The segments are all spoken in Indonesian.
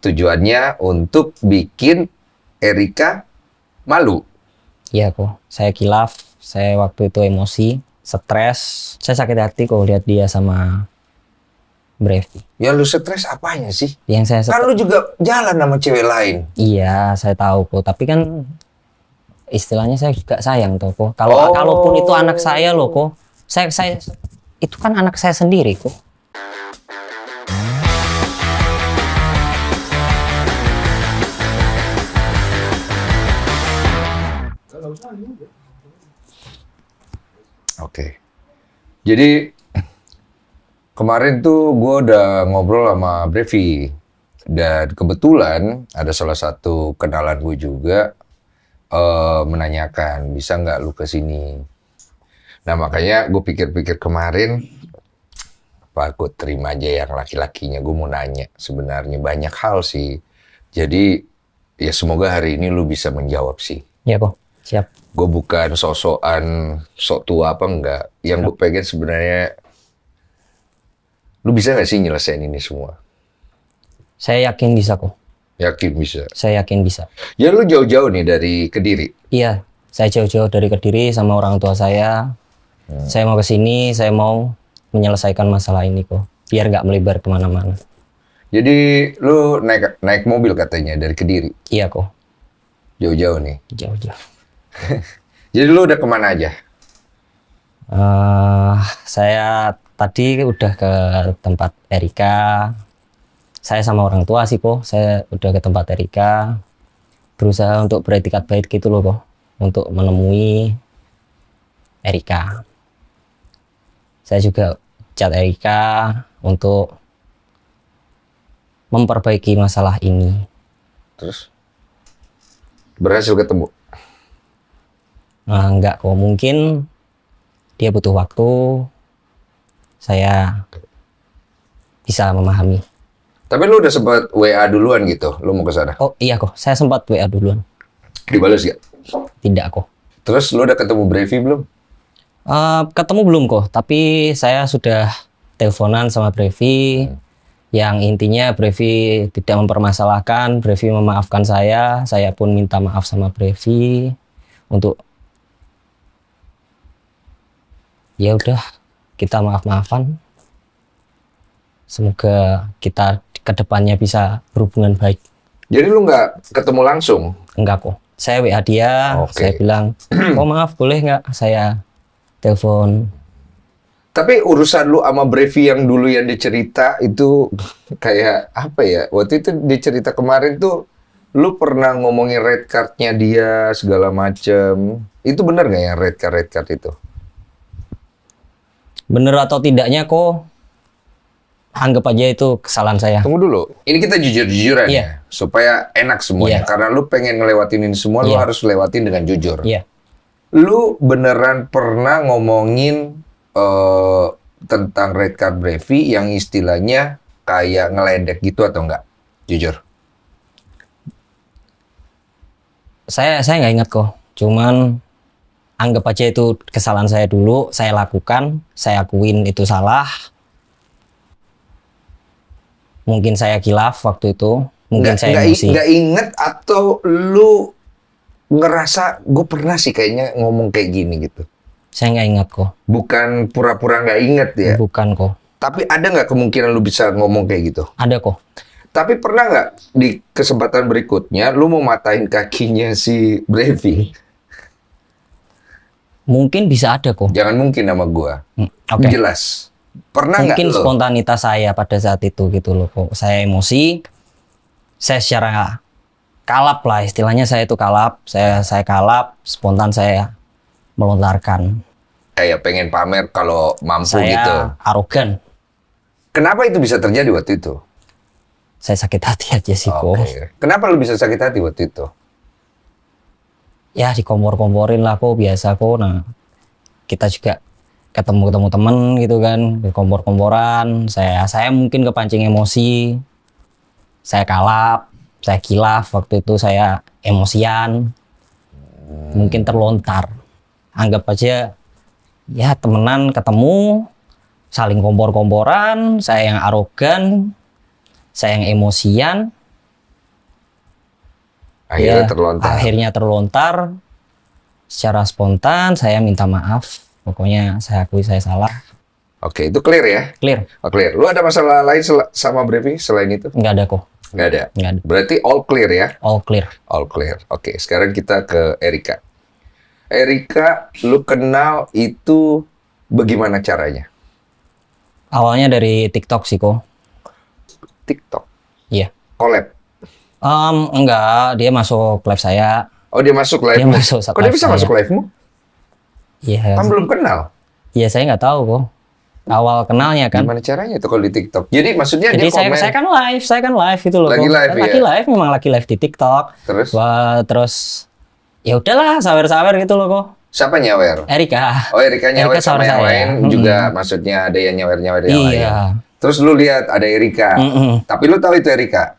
tujuannya untuk bikin Erika malu. Iya kok, saya kilaf, saya waktu itu emosi, stres, saya sakit hati kok lihat dia sama Brevi. Yang lu stres apanya sih? Yang saya Kan lu juga jalan sama cewek lain. Iya, saya tahu kok, tapi kan istilahnya saya juga sayang tuh kok. Oh. Kalaupun itu anak saya loh kok, saya itu kan anak saya sendiri kok. Oke. Jadi kemarin tuh gue udah ngobrol sama Brevi dan kebetulan ada salah satu kenalan gue juga menanyakan bisa nggak lu kesini. Nah makanya gue pikir-pikir kemarin apa gue terima aja yang laki-lakinya. Gue mau nanya sebenarnya banyak hal sih. Jadi ya semoga hari ini lu bisa menjawab sih. Iya kok, siap. Gue bukan sok-sokan, sok tua apa enggak. Yang gue pengen sebenarnya, lu bisa nggak sih nyelesain ini semua? Saya yakin bisa kok. Yakin bisa? Saya yakin bisa. Ya lu jauh-jauh nih dari Kediri? Iya, saya jauh-jauh dari Kediri sama orang tua saya. Saya mau ke sini, saya mau menyelesaikan masalah ini kok. Biar nggak melebar kemana-mana. Jadi lu naik mobil katanya dari Kediri? Iya kok, Jauh-jauh nih? jauh-jauh. Jadi lu udah kemana aja? Saya tadi udah ke tempat Erika. Saya sama orang tua sih kok. Saya udah ke tempat Erika. Berusaha untuk beretikat baik gitu loh kok. Untuk menemui Erika. Saya juga chat Erika untuk memperbaiki masalah ini. Terus? Berhasil ketemu? Enggak kok. Mungkin dia butuh waktu. Saya bisa memahami. Tapi lu udah sempat WA duluan gitu, lu mau ke sana? Oh iya kok, saya sempat WA duluan. Dibalas gak? Tidak kok. Terus lu udah ketemu Brevi belum? Ketemu belum kok, tapi saya sudah teleponan sama Brevi. Yang intinya Brevi tidak mempermasalahkan, Brevi memaafkan saya pun minta maaf sama Brevi untuk ya udah kita maaf-maafan. Semoga kita kedepannya bisa berhubungan baik. Jadi lu nggak ketemu langsung? Enggak kok. Saya WA dia, Oke. saya bilang, oh maaf boleh nggak saya telepon. Tapi urusan lu sama Brevi yang dulu yang dicerita itu kayak apa ya? Waktu itu dicerita kemarin tuh lu pernah ngomongin red card-nya dia segala macem. Itu bener nggak yang red card itu? Bener atau tidaknya kok, anggap aja itu kesalahan saya. Tunggu dulu. Ini kita jujur-jujuran Iya. ya. Supaya enak semuanya. Iya. Karena lu pengen ngelewatin ini semua, lu Iya. harus lewatin dengan jujur. Iya, Lu beneran pernah ngomongin tentang red card Brevi yang istilahnya kayak ngeledek gitu atau enggak? Jujur. saya nggak ingat kok. Cuman anggap aja itu kesalahan saya dulu, saya lakukan, saya akuin itu salah. Mungkin saya kilaf waktu itu, mungkin saya emosi. Nggak inget atau lu ngerasa gue pernah sih kayaknya ngomong kayak gini gitu. Saya nggak ingat kok. Bukan pura-pura nggak inget ya. Bukan kok. Tapi ada nggak kemungkinan lu bisa ngomong kayak gitu? Ada kok. Tapi pernah nggak di kesempatan berikutnya lu mau matahin kakinya si Brevi? Mungkin bisa ada kok. Jangan mungkin sama gua. Oke. Jelas. Pernah nggak Mungkin lo? spontanitas saya pada saat itu gitu loh kok. Saya emosi. Saya secara kalap lah istilahnya, saya itu kalap. Saya kalap, spontan saya melontarkan. Kayak pengen pamer kalau mampu Saya gitu. arogan. Kenapa itu bisa terjadi waktu itu? Saya sakit hati aja sih kok. Oke. Kenapa lu bisa sakit hati waktu itu? Ya dikompor-komporin lah kok, biasa kok. Nah, kita juga ketemu temen gitu kan, kompor-komporan. Saya mungkin kepancing emosi. Saya kalap, saya kilaf, waktu itu saya emosian. Mungkin terlontar. Anggap aja ya temenan ketemu, saling kompor-komporan, saya yang arogan, saya yang emosian. Akhirnya Ya, terlontar. akhirnya terlontar. Secara spontan saya minta maaf. Pokoknya saya akui saya salah. Oke, itu clear ya? Clear? Oh, clear. Lu ada masalah lain sama Brevi selain itu? Nggak ada kok. Nggak ada. Nggak ada. Berarti all clear ya? All clear. All clear. Oke, sekarang kita ke Erika. Erika, lu kenal itu bagaimana caranya? Awalnya dari TikTok sih kok. TikTok, Iya. collab. Enggak, dia masuk live saya. Oh, dia masuk live. Dia masuk Kok dia live bisa saya. masuk live-mu? Iya. Kan belum kenal. Iya, saya nggak tahu kok. Awal kenalnya kan. Gimana caranya itu kalau di TikTok? Jadi maksudnya Jadi dia komen. saya kan live gitu loh. Lagi kok. live, Lagi ya? live, memang lagi live di TikTok. Terus? Wah, terus ya udahlah, sawer-sawer gitu loh kok. Siapa nyawer? Erika. Oh, Erika nyawer Erika sama sama yang saya. lain juga. Maksudnya ada yang nyawer-nyawer yang lain. Iya. Terus lu lihat ada Erika. Tapi lu tahu itu Erika.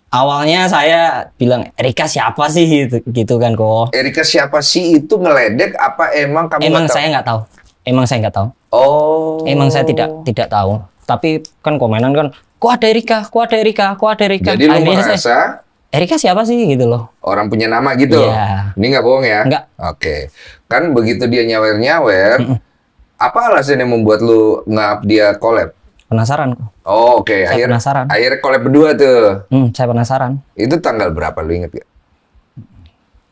Awalnya saya bilang Erika siapa sih gitu kan kok. Erika siapa sih itu ngeledek apa emang kamu Emang nggak tahu? saya nggak tahu. Emang saya nggak tahu. Oh. Emang saya tidak tahu. Tapi kan komenan kan, kok ada Erika, kok ada Erika, kok ada Erika. Jadi lu Akhirnya saya, merasa Erika siapa sih gitu loh. orang punya nama gitu? Iya. Ini nggak bohong ya? Nggak. Oke. Kan begitu dia nyawer-nyawer, apa alasan yang membuat lu nge-up dia collab? Penasaran kok. Oh, oke. Saya penasaran. Akhirnya collab berdua tuh. Saya penasaran. Itu tanggal berapa lu inget gak?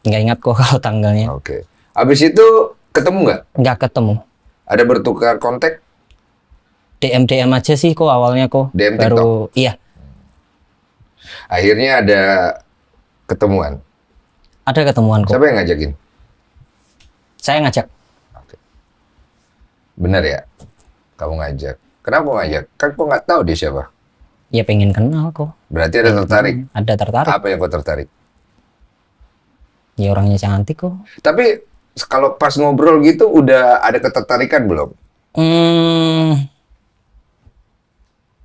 Nggak ingat kok kalau tanggalnya. Oke. Abis itu ketemu nggak? Nggak ketemu. Ada bertukar kontak? DM aja sih kok awalnya kok. DM Baru iya, Akhirnya ada ketemuan. ada ketemuan kok. Siapa yang ngajakin? Saya ngajak. Bener ya? Kamu ngajak. Kenapa ngajak? Kan kok nggak tahu dia siapa. Ya pengen kenal kok. Berarti ada tertarik. Ada tertarik. Apa yang kau tertarik? Ya orangnya cantik kok. Tapi kalau pas ngobrol gitu udah ada ketertarikan belum?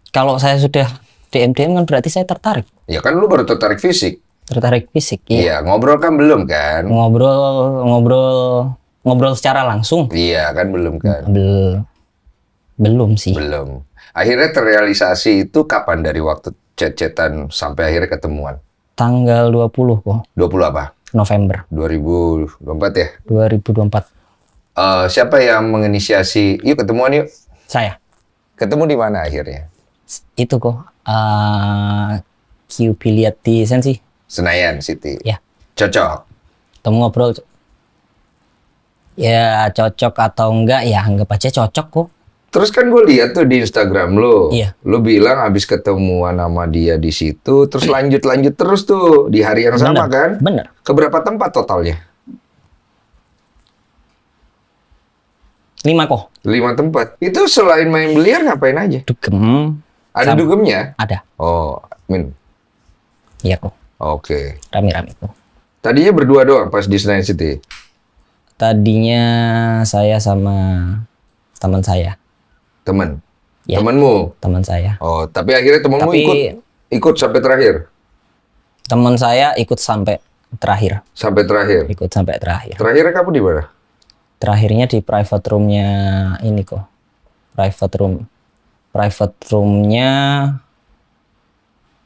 Kalau saya sudah DM kan berarti saya tertarik. Ya kan lu baru tertarik fisik. Tertarik fisik. Iya. Iya, ngobrol kan belum kan? Ngobrol secara langsung. Iya kan belum kan? Belum sih. Belum. Akhirnya terrealisasi itu kapan dari waktu chat-chatan sampai akhirnya ketemuan? Tanggal 20 kok. 20 apa? November 2024 ya? 2024. Siapa yang menginisiasi? Yuk ketemuan yuk. Saya. Ketemu di mana akhirnya? Itu kok. QP lihat di Sensi. Senayan City. Ya. Cocok. Ketemu ngobrol. Ya cocok atau enggak ya anggap aja cocok kok. Terus kan gue lihat tuh di Instagram lo, Iya. lo bilang habis ketemuan sama dia di situ, terus lanjut terus tuh di hari yang sama kan? Bener. Keberapa tempat totalnya? 5 kok. 5 tempat. Itu selain main biliar ngapain aja? Dugem. Ada dugemnya? Ada. Oh, Min. Iya kok. Oke. Rame-rame kok. Tadinya berdua doang pas di Senayan City. Tadinya saya sama teman saya. Temen. Ya. Temenmu. Teman saya. Oh, tapi akhirnya temenmu Tapi- ikut sampai terakhir. Teman saya ikut sampai terakhir. Sampai terakhir. Ikut sampai terakhir. Terakhirnya kamu di mana? Terakhirnya di private room-nya ini kok. Private room-nya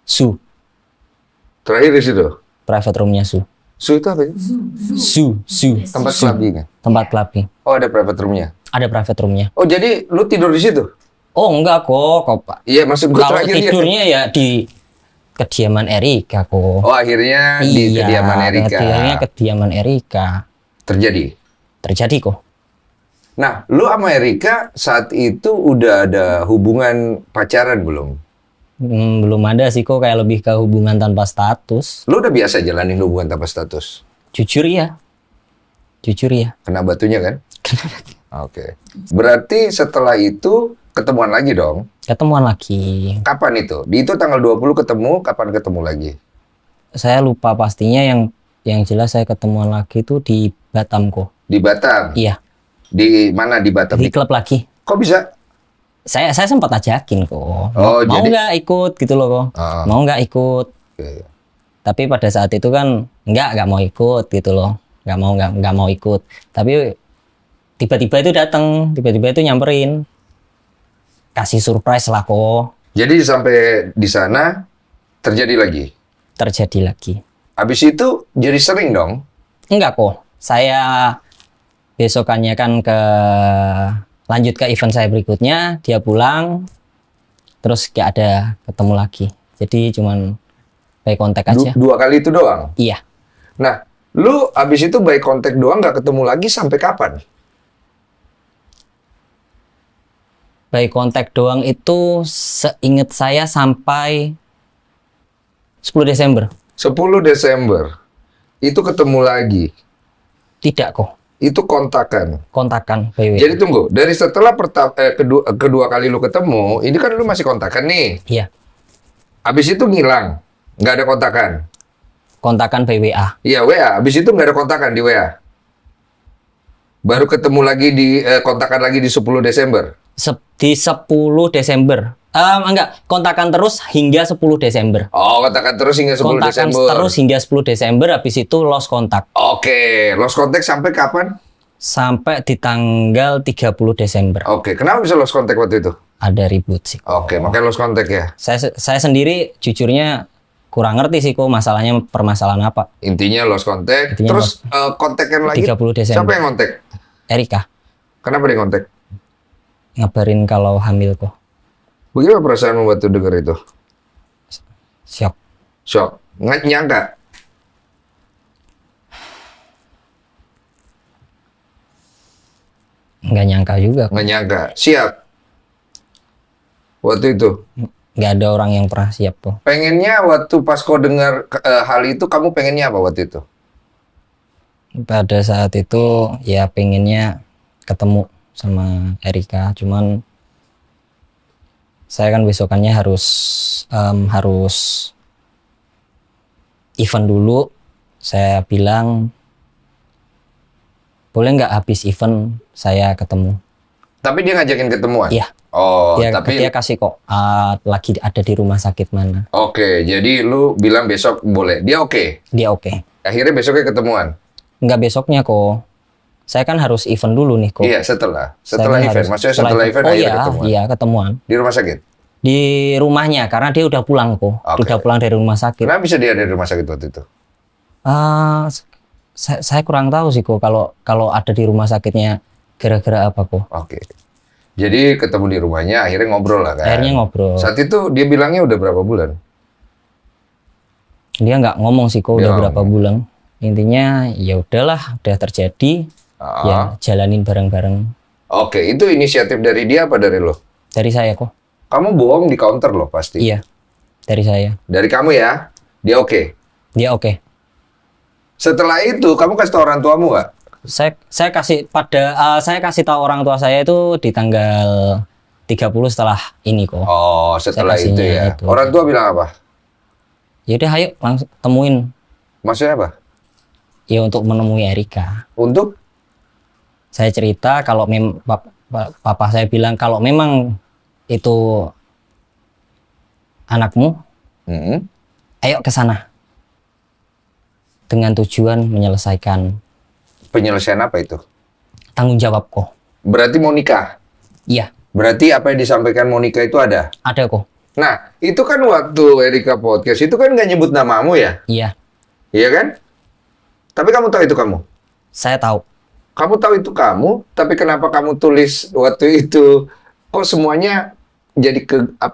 Su. Terakhir di situ. Private room-nya Su. Su itu apa? Su. Tempat Su. clubbing. Tempat clubbing. Oh, ada private room-nya. Ada private room-nya. Oh, jadi lu tidur di situ? Oh enggak kok Pak. Iya, maksud gue Kalau terakhirnya. tidurnya ya di kediaman Erika kok. Oh, akhirnya di Iya, kediaman Erika. Kediamannya kediaman Erika. Terjadi. Terjadi kok. Nah, lu sama Erika saat itu udah ada hubungan pacaran belum? Belum ada sih kok, kayak lebih ke hubungan tanpa status. Lu udah biasa jalanin hubungan tanpa status? Jujur ya. Jujur ya. Kena batunya kan? Oke. Berarti setelah itu ketemuan lagi dong? Ketemuan lagi. Kapan itu? Di itu tanggal 20 ketemu, kapan ketemu lagi? Saya lupa pastinya, yang jelas saya ketemuan lagi itu di Batam kok. Di Batam? Iya, Di mana di Batam? di klub lagi. Kok bisa? Saya sempat ajakin kok. Oh, mau jadi- nggak ikut gitu loh kok. Ah. Mau nggak ikut. Oke. Tapi pada saat itu kan nggak mau ikut gitu loh. Nggak mau ikut. Tapi tiba-tiba itu datang, tiba-tiba itu nyamperin. Kasih surprise lah kok. Jadi sampai di sana terjadi lagi? Terjadi lagi. Habis itu jadi sering dong. Enggak kok. Saya besokannya kan lanjut ke event saya berikutnya, dia pulang, terus gak ada ketemu lagi. Jadi cuman by kontak aja. Dua kali itu doang. Iya, Nah, lu habis itu by kontak doang nggak ketemu lagi sampai kapan? by kontak doang itu seingat saya sampai 10 Desember. 10 Desember. Itu ketemu lagi. Tidak kok, Itu kontakan. kontakan by WA. Jadi tunggu, dari setelah kedua kali lu ketemu, ini kan lu masih kontakan nih. Iya, Habis itu ngilang, nggak ada kontakan. kontakan by WA. Iya, WA. Habis itu nggak ada kontakan di WA. Baru ketemu lagi kontakan lagi di 10 Desember. Di 10 Desember. Enggak, kontakan terus hingga 10 Desember. Oh, kontakan terus hingga 10 Kontakan Desember. terus hingga 10 Desember, habis itu lost kontak. Oke, lost contact sampai kapan? Sampai di tanggal 30 Desember. Oke, kenapa bisa lost contact waktu itu? Ada ribut sih. Oke, makanya lost contact ya. Saya sendiri jujurnya kurang ngerti sih kok masalahnya permasalahan apa. Intinya lost contact. Intinya Terus kontak yang lagi 30 Desember. siapa yang kontak? Erika Kenapa dia kontak? ngabarin kalau hamil kok. Bagaimana perasaanmu waktu denger itu? Syok. Shock. Nggak nyangka. Nggak nyangka juga kok. Nggak nyangka. Siap. Waktu itu. Nggak ada orang yang pernah siap kok. Pengennya waktu pas kau dengar hal itu, kamu pengennya apa waktu itu? Pada saat itu ya pengennya ketemu sama Erika, cuman saya kan besokannya harus event dulu. Saya bilang boleh nggak habis event saya ketemu. Tapi dia ngajakin ketemuan? Iya. Oh, Dia tapi... kasih kok lagi ada di rumah sakit mana. Oke, jadi lu bilang besok boleh. Dia oke. Dia oke. Akhirnya besoknya ketemuan. Nggak besoknya kok. Saya kan harus event dulu nih kok. Iya, setelah Saya event. harus- Maksudnya setelah event Oh akhirnya iya, ketemuan. iya ketemuan. Di rumah sakit. Di rumahnya karena dia udah pulang kok. Oke. Udah pulang dari rumah sakit. Kenapa bisa dia ada di rumah sakit waktu itu? Saya kurang tahu sih kok kalau ada di rumah sakitnya gara-gara apa kok. Oke. Jadi ketemu di rumahnya, akhirnya ngobrol lah kan. Akhirnya ngobrol. Saat itu dia bilangnya udah berapa bulan? Dia nggak ngomong sih kok Dia udah nggak berapa bulan. Intinya ya udahlah, udah terjadi. Ah. Ya jalanin bareng-bareng. Oke, itu inisiatif dari dia apa dari lo? Dari saya kok. Kamu bohong di counter loh pasti. Iya. Dari saya. Dari kamu ya? Dia oke. Dia oke. Setelah itu kamu kasih tau orang tuamu nggak? Saya kasih tahu orang tua saya itu di tanggal 30 setelah ini kok. Oh, setelah Saya itu kasihnya ya. itu. Orang tua bilang apa? Ya udah ayo langsung temuin Maksudnya apa? ya untuk menemui Erika. Untuk? Saya cerita kalau papa saya bilang kalau memang itu anakmu, Hmm. ayo ke sana. Dengan tujuan menyelesaikan Penyelesaian apa itu? tanggung jawab kok. Berarti mau nikah? Iya, Berarti apa yang disampaikan Monica itu ada? ada kok. Nah, itu kan waktu Erika podcast, itu kan nggak nyebut namamu ya? Iya, Iya kan? Tapi kamu tahu itu kamu? saya tahu. Kamu tahu itu kamu, tapi kenapa kamu tulis waktu itu, kok semuanya jadi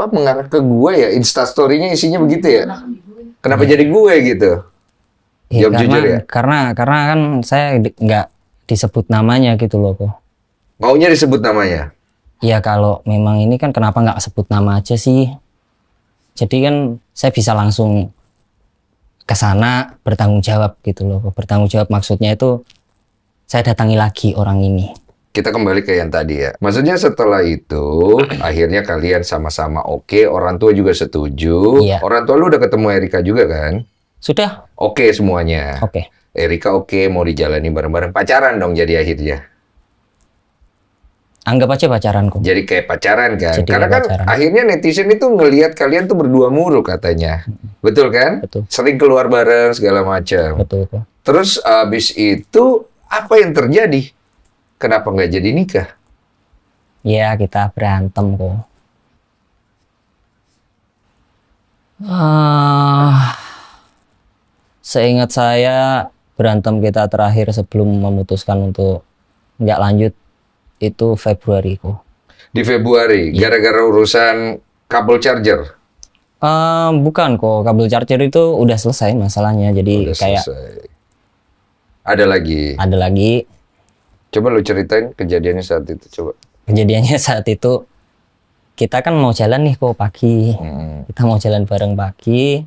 mengarah ke gue ya? Instastory-nya isinya begitu ya? Kenapa jadi gue gitu? Ya, Jawab jujur ya? karena kan saya nggak disebut namanya gitu loh kok. Maunya disebut namanya? Ya kalau memang ini kan kenapa nggak sebut nama aja sih? Jadi kan saya bisa langsung ke sana bertanggung jawab gitu loh. Bertanggung jawab maksudnya itu saya datangi lagi orang ini. Kita kembali ke yang tadi ya. Maksudnya setelah itu, akhirnya kalian sama-sama oke, orang tua juga setuju. Iya. Orang tua lu udah ketemu Erika juga kan? Sudah? Oke semuanya. Oke. Erika oke, mau dijalani bareng-bareng. Pacaran dong jadi akhirnya. Anggap aja pacaran kok. Jadi kayak pacaran kan? Jadi Karena kayak kan pacaran. akhirnya netizen itu ngelihat kalian tuh berdua mulu katanya. Betul kan? Betul. Sering keluar bareng segala macam. Betul kok. Terus abis itu apa yang terjadi? Kenapa nggak jadi nikah? Ya kita berantem kok. Ah, Seingat saya berantem kita terakhir sebelum memutuskan untuk nggak lanjut itu Februari kok. Di Februari, gara-gara urusan kabel charger. Bukan kok, kabel charger itu udah selesai masalahnya. Jadi Udah kayak selesai. Ada lagi. ada lagi Coba lu ceritain kejadiannya saat itu, coba. kejadiannya saat itu kita kan mau jalan nih kok pagi. Kita mau jalan bareng pagi.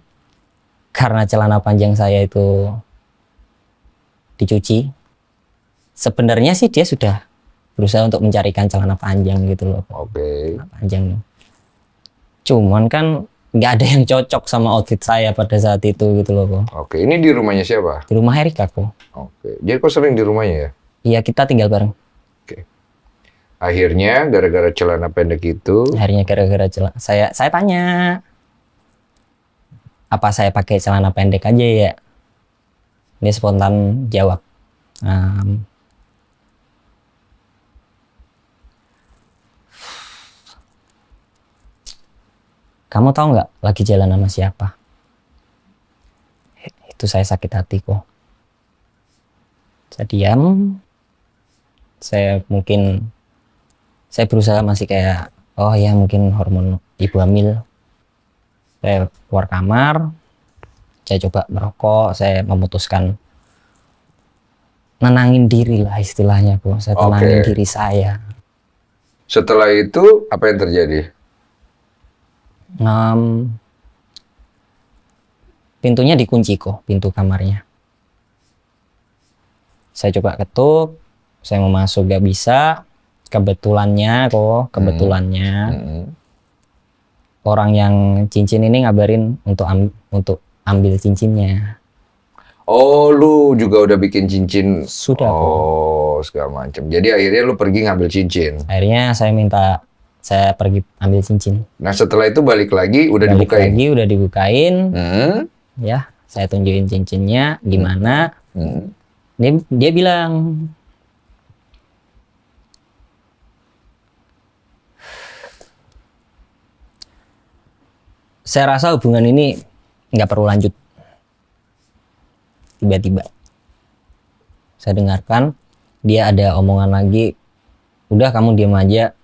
Karena celana panjang saya itu dicuci. Sebenarnya sih dia sudah berusaha untuk mencarikan celana panjang gitu loh. Oke. Celana panjang. Cuman kan nggak ada yang cocok sama outfit saya pada saat itu gitu loh kok. Oke, ini di rumahnya siapa? Di rumah Erika kok. Oke. Jadi kok sering di rumahnya ya? Iya kita tinggal bareng. Oke. Akhirnya gara-gara celana pendek itu, Akhirnya gara-gara celana saya tanya apa saya pakai celana pendek aja ya. Dia spontan jawab. Kamu tahu nggak lagi jalan sama siapa? Itu saya sakit hati kok. Saya diam. Saya berusaha masih kayak, oh ya mungkin hormon ibu hamil. Saya keluar kamar. Saya coba merokok. Saya memutuskan nenangin diri lah istilahnya kok. Saya tenangin Oke. diri saya. setelah itu apa yang terjadi? Pintunya dikunci kok, pintu kamarnya. Saya coba ketuk, saya mau masuk gak bisa. Kebetulannya orang yang cincin ini ngabarin untuk ambil cincinnya. Oh, lu juga udah bikin cincin. Sudah kok. Oh, segala macam. Jadi akhirnya lu pergi ngambil cincin. Akhirnya saya pergi ambil cincin. Nah, setelah itu balik lagi udah Balik dibukain. lagi udah dibukain. Hmm? Ya, saya tunjukin cincinnya gimana. Hmm. Dia bilang, saya rasa hubungan ini nggak perlu lanjut. Tiba-tiba saya dengarkan dia ada omongan lagi, udah kamu diam aja,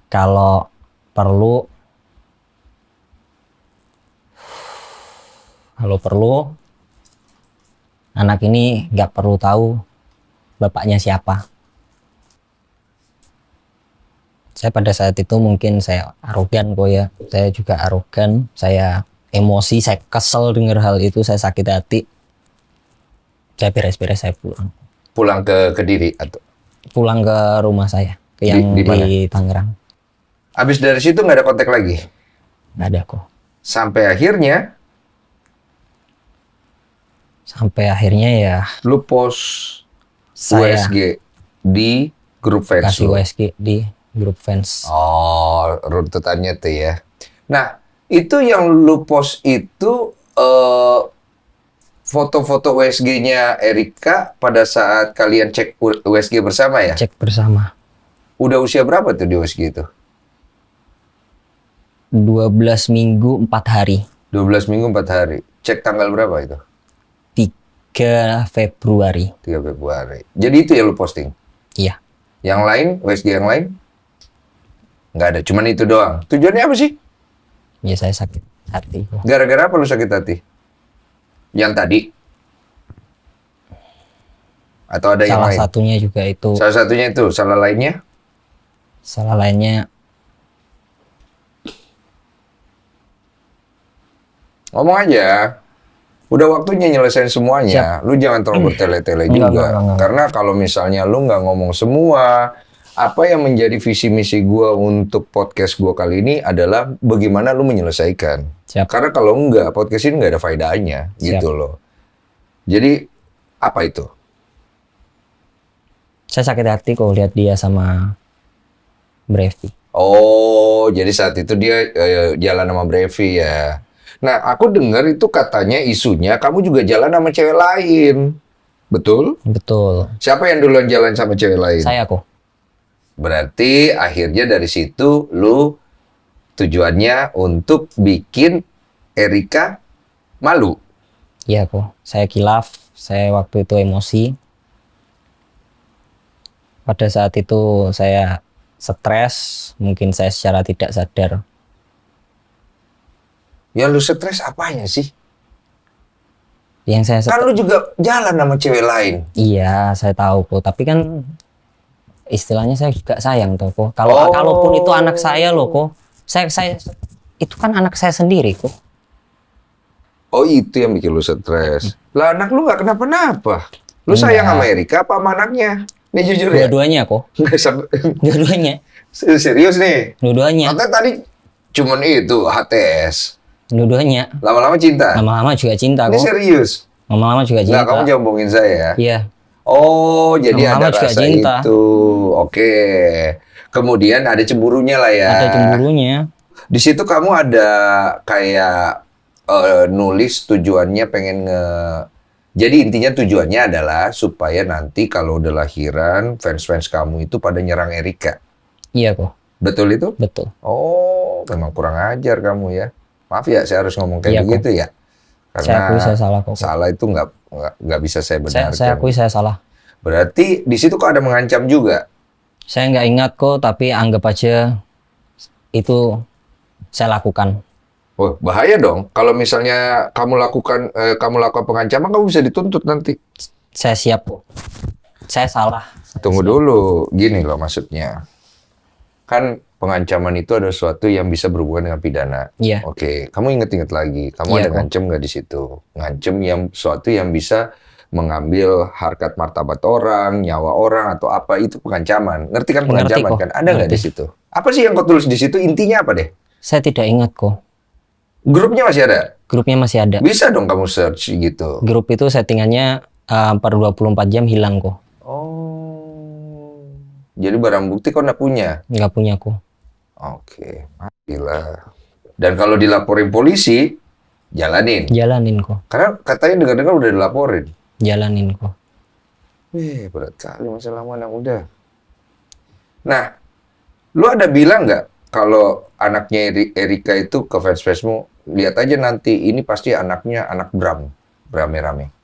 kalau perlu anak ini nggak perlu tahu bapaknya siapa. Saya pada saat itu mungkin saya arogan kok ya, saya juga arogan, saya emosi, saya kesel dengar hal itu, saya sakit hati. Saya beres-beres, saya pulang. Pulang ke Kediri atau Pulang ke rumah saya, ke yang Di mana? di Tangerang. habis dari situ nggak ada kontak lagi. Nggak ada kok. Sampai Sampai akhirnya ya lu post saya USG di grup fans kasih lu. USG di grup fans. Oh, runtutannya tuh ya. Nah, itu yang lu post itu foto-foto USG-nya Erika pada saat kalian cek USG bersama ya? Cek bersama. Udah usia berapa tuh di USG itu? 12 minggu 4 hari. 12 minggu 4 hari. Cek tanggal berapa itu? 3 Februari. 3 Februari. Jadi itu yang lu posting? Iya. Yang lain, USG yang lain? Nggak ada, cuman itu doang. Tujuannya apa sih? Ya saya sakit hati kok. Gara-gara apa lu sakit hati? Yang tadi? Atau ada yang Salah lain? satunya juga itu. Salah satunya itu, salah lainnya? Salah lainnya Ngomong aja. Udah waktunya nyelesain semuanya. Lu jangan terlalu bertele-tele juga. Enggak. Karena kalau misalnya lu nggak ngomong semua, apa yang menjadi visi misi gua untuk podcast gua kali ini adalah bagaimana lu menyelesaikan. Siap. Karena kalau enggak, podcast ini nggak ada faedahnya, gitu loh. Jadi, apa itu? saya sakit hati kok lihat dia sama Brevi. Oh, jadi saat itu dia jalan sama Brevi ya. Nah, aku dengar itu katanya isunya kamu juga jalan sama cewek lain. Betul? Betul. Siapa yang duluan jalan sama cewek lain? Saya kok. Berarti akhirnya dari situ lu tujuannya untuk bikin Erika malu. Iya kok, saya kilaf, saya waktu itu emosi. Pada saat itu saya stres, mungkin saya secara tidak sadar. Yang lu stres apanya sih? Yang saya Kan lu juga jalan sama cewek lain. iya, saya tahu kok, tapi kan istilahnya saya juga sayang toh kok. Kalau Oh. kalaupun itu anak saya loh kok, saya itu kan anak saya sendiri kok. Oh itu yang bikin lu stres. Lah anak lu nggak kenapa-napa. Lu sayang Enggak. sama Erika apa sama anaknya? Nih jujur ya. Dua-duanya kok, Nggak sampai- dua-duanya, Serius nih. dua-duanya, Katanya tadi cuman itu HTS. dua-duanya. Lama-lama cinta. Lama-lama juga cinta Ini kok, serius. lama-lama juga Nggak, cinta. kamu jangan bohongin saya ya. Iya, Oh, jadi Lama-lama ada juga rasa cinta. itu. Oke. Kemudian ada cemburunya lah ya. ada cemburunya. Di situ kamu ada kayak nulis tujuannya pengen Jadi intinya tujuannya adalah supaya nanti kalau udah lahiran fans-fans kamu itu pada nyerang Erika. Iya kok, Betul itu? betul. Oh, memang kurang ajar kamu ya. Maaf ya, saya harus ngomong kayak Iya, begitu ya. Saya akui saya salah kok. salah itu nggak bisa saya benarkan. Saya akui saya salah. Berarti di situ kok ada mengancam juga. Saya nggak ingat kok, tapi anggap aja itu saya lakukan. Oh, bahaya dong. Kalau misalnya kamu lakukan pengancaman, kamu bisa dituntut nanti. Saya siap kok. Saya salah. Tunggu dulu, gini loh maksudnya. Kan pengancaman itu ada sesuatu yang bisa berhubungan dengan pidana. Iya. Oke, kamu inget-inget lagi. Kamu Iya, ada kok. ngancem nggak di situ? Ngancem yang sesuatu yang bisa mengambil harkat martabat orang, nyawa orang, atau apa itu pengancaman. Ngerti kan Ngerti pengancaman kok. kan? Ada nggak di Ngerti. situ? Apa sih yang kau tulis di situ? Intinya apa deh? Saya tidak ingat kok. Grupnya masih ada? Grupnya masih ada. Bisa dong kamu search gitu. Grup itu settingannya per 24 jam hilang kok. Oh, jadi barang bukti kau nggak punya? Nggak punya kok. Oke, gila. Dan kalau dilaporin polisi, jalanin. Jalanin kok. Karena katanya dengar-dengar udah dilaporin. Jalanin kok. Wih, berat kali masalah anak muda. Nah, lu ada bilang nggak kalau anaknya Erika itu ke fans-fansmu, lihat aja nanti ini pasti anaknya anak Bram, rame-rame.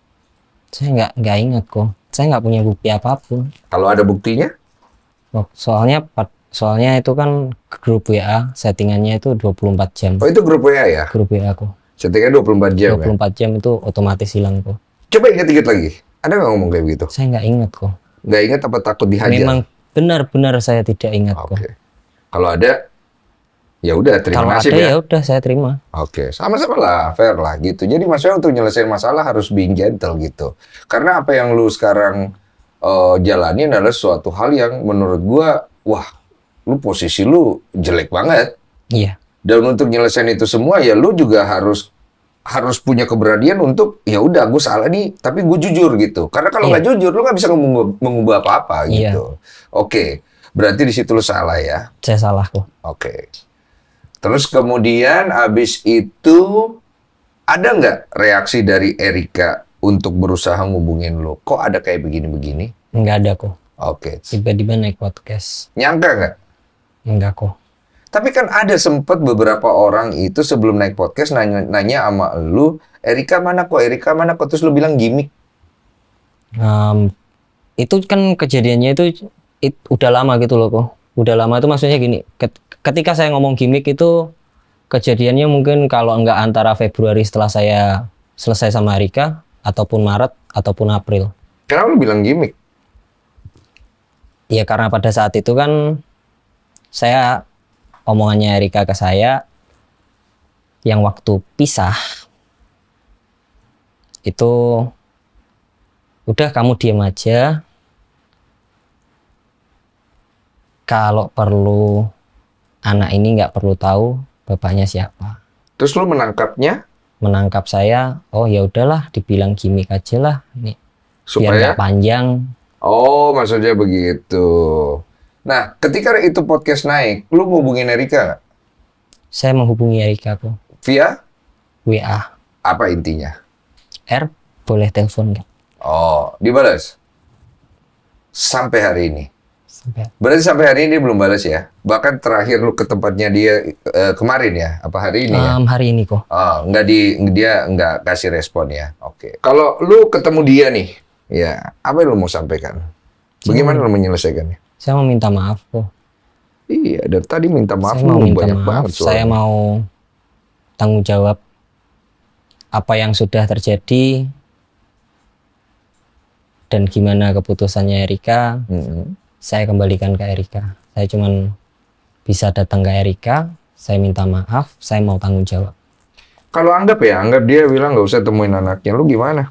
Saya nggak ingat kok. Saya nggak punya bukti apapun. Kalau ada buktinya, Oh, soalnya itu kan grup WA settingannya itu 24 jam. oh itu grup WA ya? Grup WA kok. Settingnya 24 jam ya? 24 jam itu otomatis hilang kok. Coba ingat-ingat lagi. Ada nggak ngomong kayak begitu? Saya nggak ingat kok. Nggak ingat apa takut dihajar? Memang benar-benar saya tidak ingat Oke. kok. Kalau ada, ya udah terima Kalau nasib ada ya. ya udah saya terima. Oke, sama-sama lah, fair lah gitu. Jadi maksudnya untuk nyelesain masalah harus being gentle gitu. Karena apa yang lu sekarang jalani adalah suatu hal yang menurut gua, wah, lu posisi lu jelek banget. Iya, Dan untuk nyelesain itu semua ya lu juga harus punya keberanian untuk ya udah gue salah nih, tapi gue jujur gitu. Karena kalau Iya. nggak jujur lu nggak bisa mengubah apa-apa Iya. gitu. Oke, berarti di situ lu salah ya. saya salah kok. Oke. Terus kemudian abis itu ada nggak reaksi dari Erika untuk berusaha ngubungin lo? Kok ada kayak begini-begini? Nggak ada kok. Oke. Tiba-tiba naik podcast. Nyangka nggak? Nggak kok. Tapi kan ada sempet beberapa orang itu sebelum naik podcast nanya sama lu, Erika mana kok? Erika mana kok? Terus lu bilang gimmick. Itu kan kejadiannya itu udah lama gitu loh kok. Udah lama itu maksudnya gini. Ketika saya ngomong gimmick itu kejadiannya mungkin kalau nggak antara Februari setelah saya selesai sama Erika, ataupun Maret, ataupun April. Kenapa lu bilang gimmick? Ya karena pada saat itu kan saya omongannya Erika ke saya yang waktu pisah itu udah kamu diam aja, kalau perlu anak ini nggak perlu tahu bapaknya siapa. Terus lu menangkapnya Menangkap saya, oh ya udahlah dibilang gimmick aja lah ini biar supaya nggak panjang. Oh, maksudnya begitu. Nah, ketika itu podcast naik, lu ngubungin Erika nggak? Saya menghubungi Erika kok Via WA. apa intinya? R boleh telepon nggak? Oh, dibalas. Sampai hari ini. Berarti sampai hari ini dia belum balas ya? Bahkan terakhir lu ke tempatnya dia kemarin ya? Apa hari ini ya? Hari ini kok. Oh, dia nggak kasih respon ya? Oke. Kalau lu ketemu dia nih, ya apa yang lu mau sampaikan? Bagaimana lu menyelesaikannya? Saya mau minta maaf kok. Iya, dari tadi minta maaf Saya mau lu minta banyak maaf. banget Saya soalnya. mau tanggung jawab apa yang sudah terjadi dan gimana keputusannya Erika. Mm-mm. Saya kembalikan ke Erika. Saya cuman bisa datang ke Erika, saya minta maaf, saya mau tanggung jawab. Kalau anggap dia bilang nggak usah temuin anaknya, lu gimana?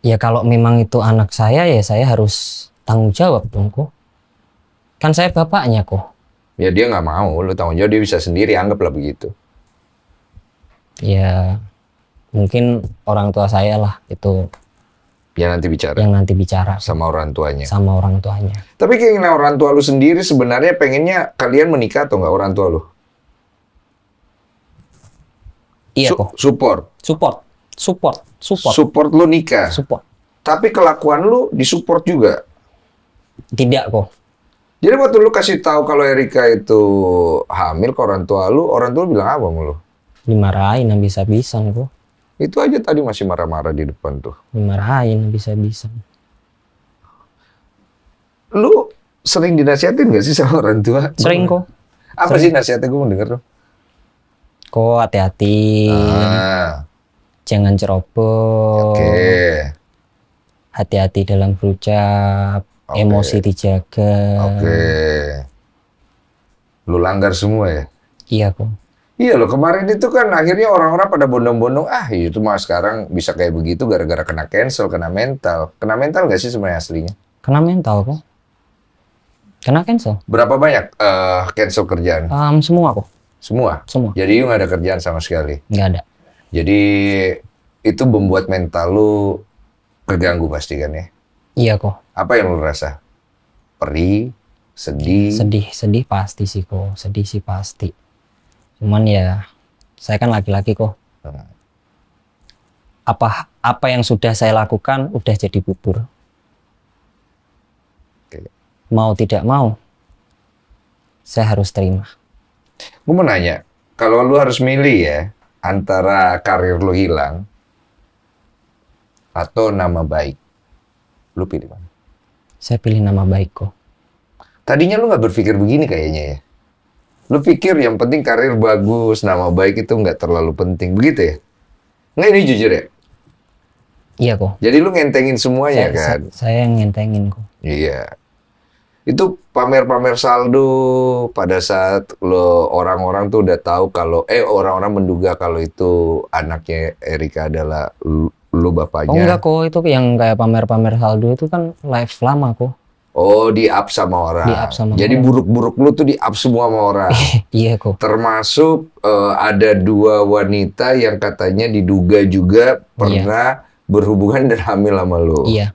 Ya kalau memang itu anak saya ya saya harus tanggung jawab dong kok. Kan saya bapaknya kok. Ya dia nggak mau, lu tanggung jawab, dia bisa sendiri, anggaplah begitu. Ya mungkin orang tua saya lah itu Ya nanti bicara yang nanti bicara sama orang tuanya. sama orang tuanya. Tapi keinginan orang tua lu sendiri sebenarnya pengennya kalian menikah atau nggak orang tua lu? Iya kok. Support. Support lu nikah. Support. Tapi kelakuan lu disupport juga. Tidak kok. Jadi waktu lu kasih tahu kalau Erika itu hamil ke orang tua lu bilang apa sama lu? Dimarahin habis-habisan kok. Itu aja tadi masih marah-marah di depan tuh. Dimarahin habis-habisan. Lu sering dinasihatin gak sih sama orang tua? Sering kok. Apa sih nasihatnya, gue mau denger tuh? Kok hati-hati. Jangan ceroboh. Oke. Hati-hati dalam berucap. Oke. Emosi dijaga. Oke. Lu langgar semua ya? Iya kok. Iya loh, kemarin itu kan akhirnya orang-orang pada bondong-bondong, itu mah sekarang bisa kayak begitu gara-gara kena cancel, kena mental. Kena mental nggak sih sebenarnya aslinya? Kena mental kok. Kena cancel. Berapa banyak cancel kerjaan? Semua kok. Semua? Semua. Jadi lu nggak ada kerjaan sama sekali? Nggak ada. Jadi itu membuat mental lu keganggu pasti kan ya? Iya kok. Apa yang lu rasa? Perih? Sedih? Sedih pasti sih kok. Sedih sih pasti. Cuman ya, saya kan laki-laki kok. Apa yang sudah saya lakukan udah jadi bubur. Oke. Mau tidak mau, saya harus terima. Gue mau nanya, kalau lu harus milih ya, antara karir lu hilang atau nama baik, lu pilih mana? Saya pilih nama baik kok. Tadinya lu nggak berpikir begini kayaknya ya? Lu pikir yang penting karir bagus, nama baik itu nggak terlalu penting, begitu ya? Nggak, ini jujur ya? Iya kok. Jadi lu ngentengin semuanya kan? Saya yang ngentengin kok. Iya. Itu pamer-pamer saldo pada saat lo orang-orang tuh udah tahu kalau orang-orang menduga kalau itu anaknya Erika adalah lu bapaknya. Oh enggak kok, itu yang kayak pamer-pamer saldo itu kan live lama kok. Oh, di-up sama orang. Di-up sama Jadi orang. buruk-buruk lu tuh di-up semua sama orang. Iya kok. Termasuk ada 2 wanita yang katanya diduga juga pernah berhubungan dan hamil sama lu. Iya.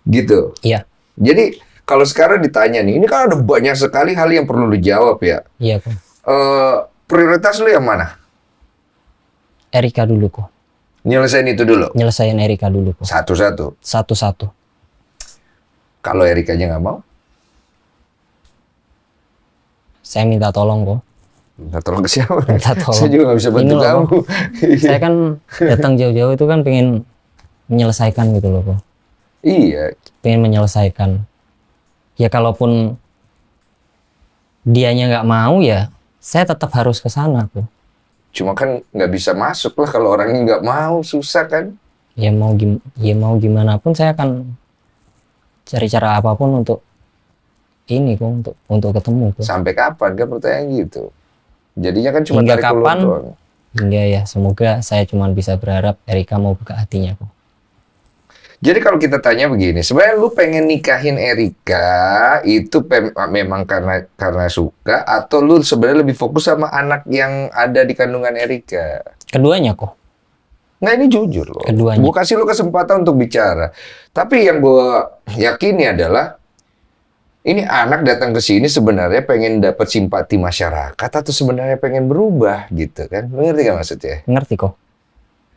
Gitu. Iya. Jadi kalau sekarang ditanya nih, ini kan ada banyak sekali hal yang perlu dijawab ya. Iya kok. Prioritas lu yang mana? Erika dulu kok. Nyelesain itu dulu. Nyelesain Erika dulu kok. Satu-satu. Satu-satu. Kalau Erikanya nggak mau, Saya minta tolong kok. minta tolong ke siapa? Minta tolong. Saya juga nggak bisa bantu Ini loh, kamu. Saya kan datang jauh-jauh itu kan pengen menyelesaikan gitu loh kok. Iya. Pengen menyelesaikan. Ya kalaupun dianya nggak mau ya, saya tetap harus ke sana kok. Cuma kan nggak bisa masuk lah kalau orangnya nggak mau, susah kan? Ya mau gimana pun saya akan cari cara apapun untuk ini kok, untuk ketemu kok. Sampai kapan kan pertanyaan gitu. Jadinya kan cuma Hingga tarik ulur kapan? doang. Hingga ya semoga saya cuma bisa berharap Erika mau buka hatinya kok. Jadi kalau kita tanya begini, sebenarnya lu pengen nikahin Erika itu memang karena suka atau lu sebenarnya lebih fokus sama anak yang ada di kandungan Erika? Keduanya kok. Nah ini jujur loh. Keduanya. Gue kasih lu kesempatan untuk bicara. Tapi yang gue yakini adalah ini anak datang ke sini sebenarnya pengen dapat simpati masyarakat atau sebenarnya pengen berubah gitu kan? Lu ngerti gak maksudnya? Ngerti kok.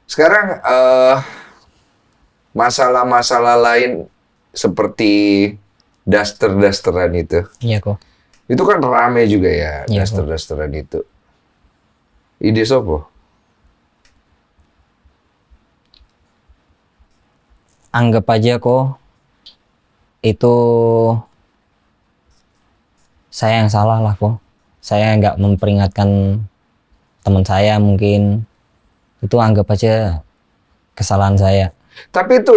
Sekarang masalah-masalah lain seperti daster-dasteran itu. Iya kok. Itu kan rame juga ya, Iya, daster-dasteran itu. Ide sopo? Anggap aja kok itu saya yang salah lah kok. Saya nggak memperingatkan teman saya mungkin. Itu anggap aja kesalahan saya. Tapi itu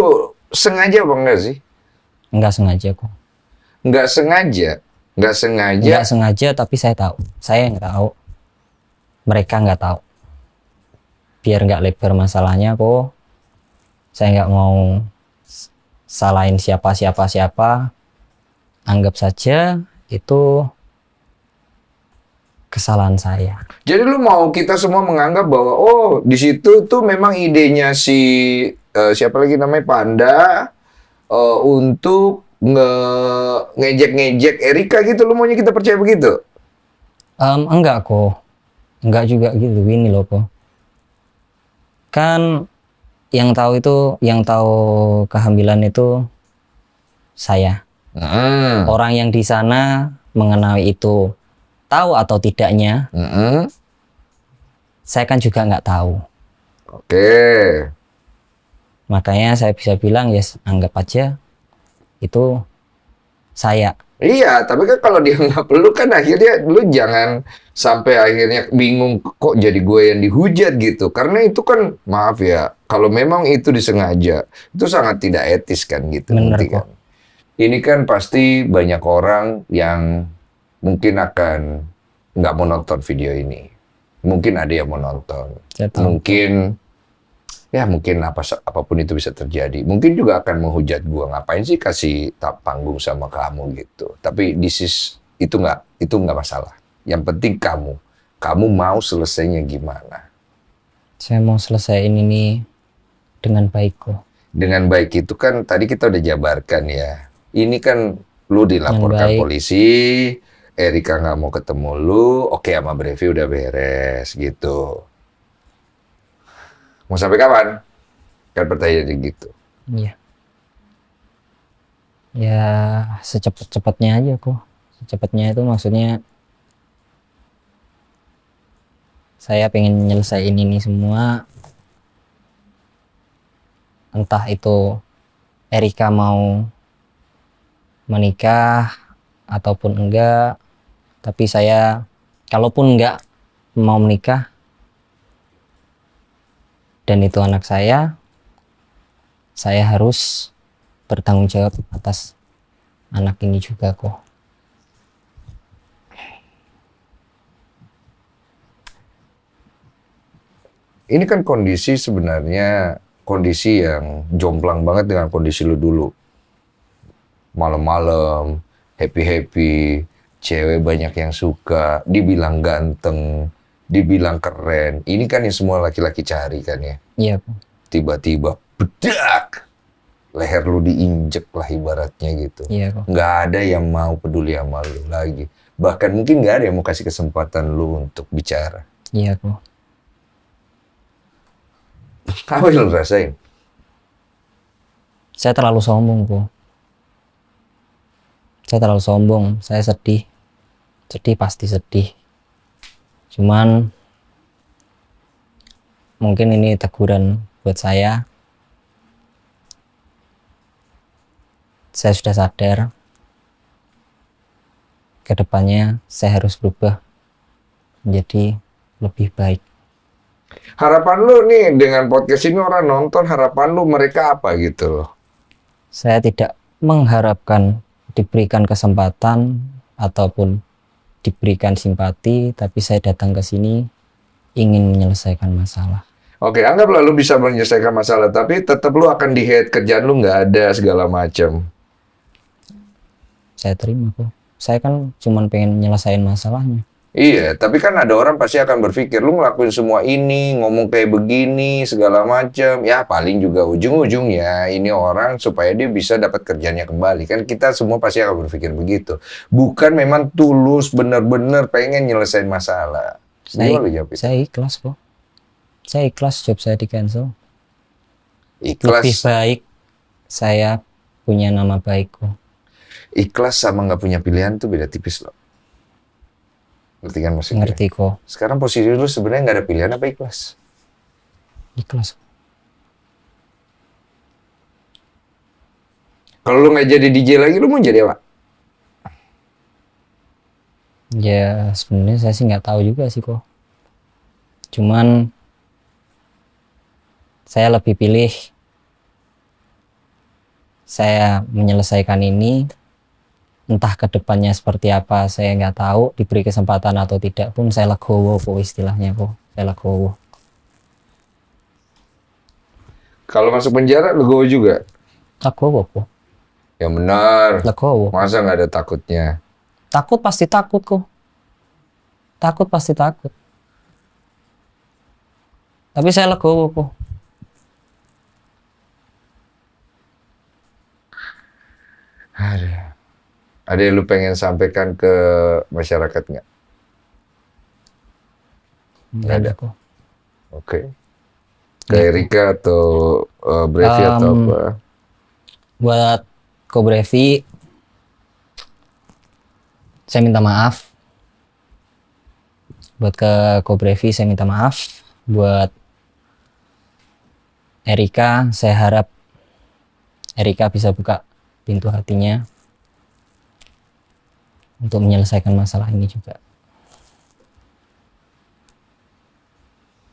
sengaja apa enggak sih? Nggak sengaja kok. Nggak sengaja. Nggak sengaja. Nggak sengaja tapi saya tahu. Saya nggak tahu. Mereka nggak tahu. Biar nggak lebar masalahnya kok. Saya nggak mau salahin siapa. Anggap saja itu kesalahan saya. Jadi lu mau kita semua menganggap bahwa oh di situ tuh memang idenya si siapa lagi namanya Panda untuk ngejek-ngejek Erika gitu. Lu maunya kita percaya begitu? Enggak kok. Enggak juga gitu. Gini loh kok. Kan yang tahu kehamilan itu saya. Orang yang di sana mengenai itu tahu atau tidaknya, saya kan juga nggak tahu. Oke. Makanya saya bisa bilang yes, anggap aja itu saya. Iya, tapi kan kalau dia nggak perlu kan akhirnya lu jangan sampai akhirnya bingung kok jadi gue yang dihujat gitu. Karena itu kan maaf ya, kalau memang itu disengaja, itu sangat tidak etis kan gitu. Bener Nanti kok. kan. Ini kan pasti banyak orang yang mungkin akan nggak mau nonton video ini. Mungkin ada yang mau nonton. Saya tahu. Mungkin apapun itu bisa terjadi. Mungkin juga akan menghujat gua, ngapain sih kasih panggung sama kamu gitu. Tapi itu nggak masalah. Yang penting kamu mau selesainya gimana. Saya mau selesaiin ini dengan baik kok. Dengan baik itu kan tadi kita udah jabarkan ya. Ini kan lu dilaporkan baik. polisi, Erika nggak mau ketemu lu, oke sama Brevi udah beres gitu. Mau sampai kapan? Kan pertanyaan gitu. Iya. Ya secepat-cepatnya aja kok. Secepatnya itu maksudnya saya pengen nyelesain ini semua. Entah itu Erika mau menikah ataupun enggak, tapi saya kalaupun enggak mau menikah dan itu anak saya harus bertanggung jawab atas anak ini juga kok. Ini kan sebenarnya kondisi yang jomplang banget dengan kondisi lu dulu. Malam-malam, happy-happy, cewek banyak yang suka, dibilang ganteng, dibilang keren. Ini kan yang semua laki-laki cari kan ya. Iya kok. Tiba-tiba, bedak! Leher lu diinjek lah ibaratnya gitu. Iya kok. Nggak ada yang mau peduli sama lu lagi. Bahkan mungkin nggak ada yang mau kasih kesempatan lu untuk bicara. Iya kok. Apa yang lu rasain? Saya terlalu sombong kok. Saya terlalu sombong. Saya sedih. Sedih pasti sedih. Cuman mungkin ini teguran buat saya. Saya sudah sadar. Kedepannya saya harus berubah menjadi lebih baik. Harapan lu nih dengan podcast ini orang nonton, harapan lu mereka apa gitu loh? Saya tidak mengharapkan diberikan kesempatan ataupun diberikan simpati, tapi saya datang ke sini ingin menyelesaikan masalah. Oke, anggaplah lu bisa menyelesaikan masalah, tapi tetap lu akan di-hate, kerjaan lu nggak ada segala macam. Saya terima kok. Saya kan cuma pengen nyelesain masalahnya. Iya, tapi kan ada orang pasti akan berpikir, lu ngelakuin semua ini, ngomong kayak begini, segala macam. Ya paling juga ujung-ujungnya ini orang supaya dia bisa dapat kerjanya kembali. Kan kita semua pasti akan berpikir begitu. Bukan memang tulus, bener-bener pengen nyelesain masalah. Gimana lu jawab itu? Saya ikhlas kok. Saya ikhlas job saya di cancel. Ikhlas. Lebih baik saya punya nama baik kok. Ikhlas sama nggak punya pilihan tuh beda tipis loh. Ngerti kan maksudnya? Ngerti kok. Sekarang posisi lu sebenarnya nggak ada pilihan apa ikhlas? Ikhlas. Kalau lu nggak jadi DJ lagi, lu mau jadi apa? Ya sebenarnya saya sih nggak tahu juga sih kok. Cuman saya lebih pilih saya menyelesaikan ini, entah ke depannya seperti apa saya nggak tahu, diberi kesempatan atau tidak pun saya legowo kok istilahnya kok. Saya legowo. Kalau masuk penjara, legowo juga. Legowo kok. Ya benar. Legowo. Masa nggak ada takutnya? Takut pasti takut kok. Takut pasti takut. Tapi saya legowo kok. Ada yang lu pengen sampaikan ke masyarakat nggak? Nggak ada kok. Oke. Ke Erika atau Brevi atau apa? Buat Ko Brevi, saya minta maaf. Buat ke Ko Brevi saya minta maaf. Buat Erika, saya harap Erika bisa buka pintu hatinya untuk menyelesaikan masalah ini juga.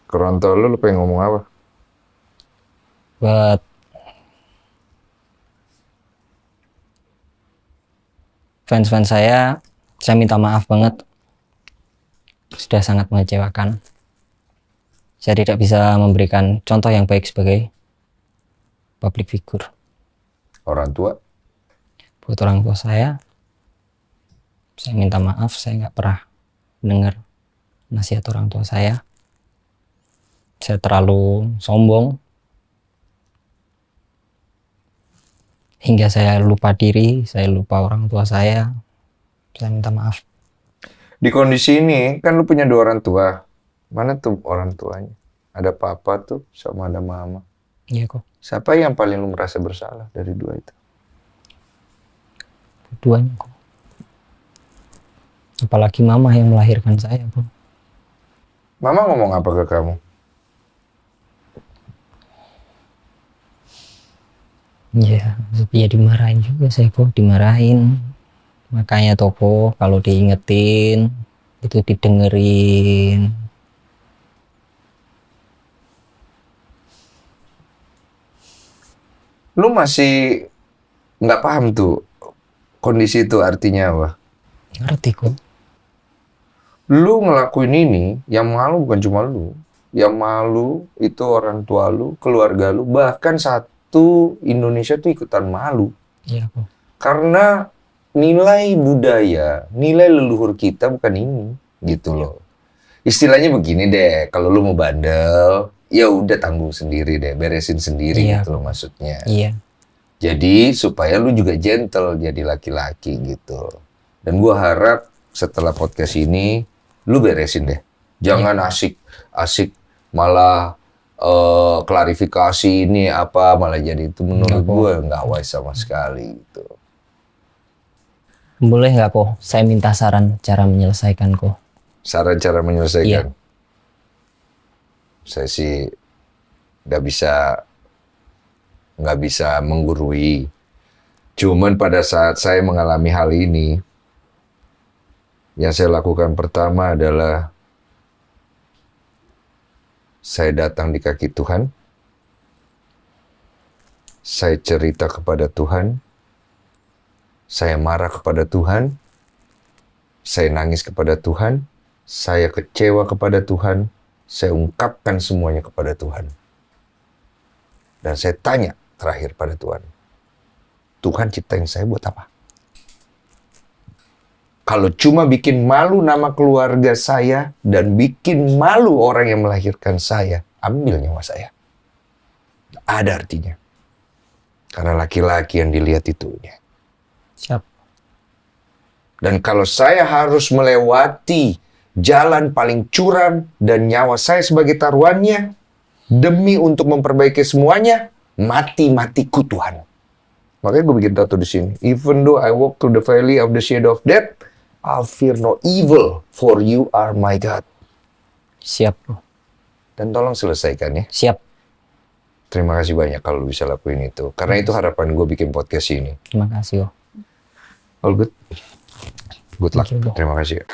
Kerontol lu pengen ngomong apa? Buat fans-fans saya minta maaf banget. Sudah sangat mengecewakan. Saya tidak bisa memberikan contoh yang baik sebagai public figure. Orang tua? Buat orang tua saya minta maaf, saya nggak pernah dengar nasihat orang tua saya. Saya terlalu sombong hingga saya lupa diri, saya lupa orang tua saya. Saya minta maaf. Di kondisi ini, kan lu punya 2 orang tua. Mana tuh orang tuanya? Ada papa tuh, sama ada mama. Iya kok, Siapa yang paling lu merasa bersalah dari 2 itu? keduanya kok. Apalagi mama yang melahirkan saya kok. Mama ngomong apa ke kamu? Ya, ya dimarahin juga saya kok, dimarahin. Makanya toko kalau diingetin itu didengerin. Lu masih nggak paham tuh kondisi itu artinya apa? Ngerti kok. Lu ngelakuin ini, yang malu bukan cuma lu. Yang malu itu orang tua lu, keluarga lu, bahkan satu Indonesia tuh ikutan malu. Iya kok. Karena nilai budaya, nilai leluhur kita bukan ini, gitu loh. Istilahnya begini deh, kalau lu mau bandel, ya udah tanggung sendiri deh, beresin sendiri Iya. gitu loh maksudnya. Iya. Jadi supaya lu juga gentle jadi laki-laki gitu. Dan gua harap setelah podcast ini lu beresin deh. Jangan asik malah klarifikasi ini apa malah jadi itu menurut Nggak, gua nggak wise sama sekali gitu. Boleh nggak kok saya minta saran cara menyelesaikan kok? Saran cara menyelesaikan. Iya. Saya sih nggak bisa menggurui. Cuman pada saat saya mengalami hal ini, yang saya lakukan pertama adalah saya datang di kaki Tuhan, saya cerita kepada Tuhan, saya marah kepada Tuhan, saya nangis kepada Tuhan, saya kecewa kepada Tuhan, saya ungkapkan semuanya kepada Tuhan. Dan saya tanya terakhir pada Tuhan, Tuhan ciptain saya buat apa? Kalau cuma bikin malu nama keluarga saya dan bikin malu orang yang melahirkan saya, ambil nyawa saya. Ada artinya. Karena laki-laki yang dilihat itunya. Siap. Dan kalau saya harus melewati jalan paling curam dan nyawa saya sebagai taruhannya, demi untuk memperbaiki semuanya, mati-matiku Tuhan. Makanya gue bikin tato di sini. Even though I walk through the valley of the shadow of death, I'll fear no evil, for you are my God. Siap bro. Dan tolong selesaikan ya. Siap. Terima kasih banyak kalau lu bisa lakuin itu. Karena itu harapan gue bikin podcast ini. Terima kasih. All good. Good luck. Thank you, bro. Terima kasih.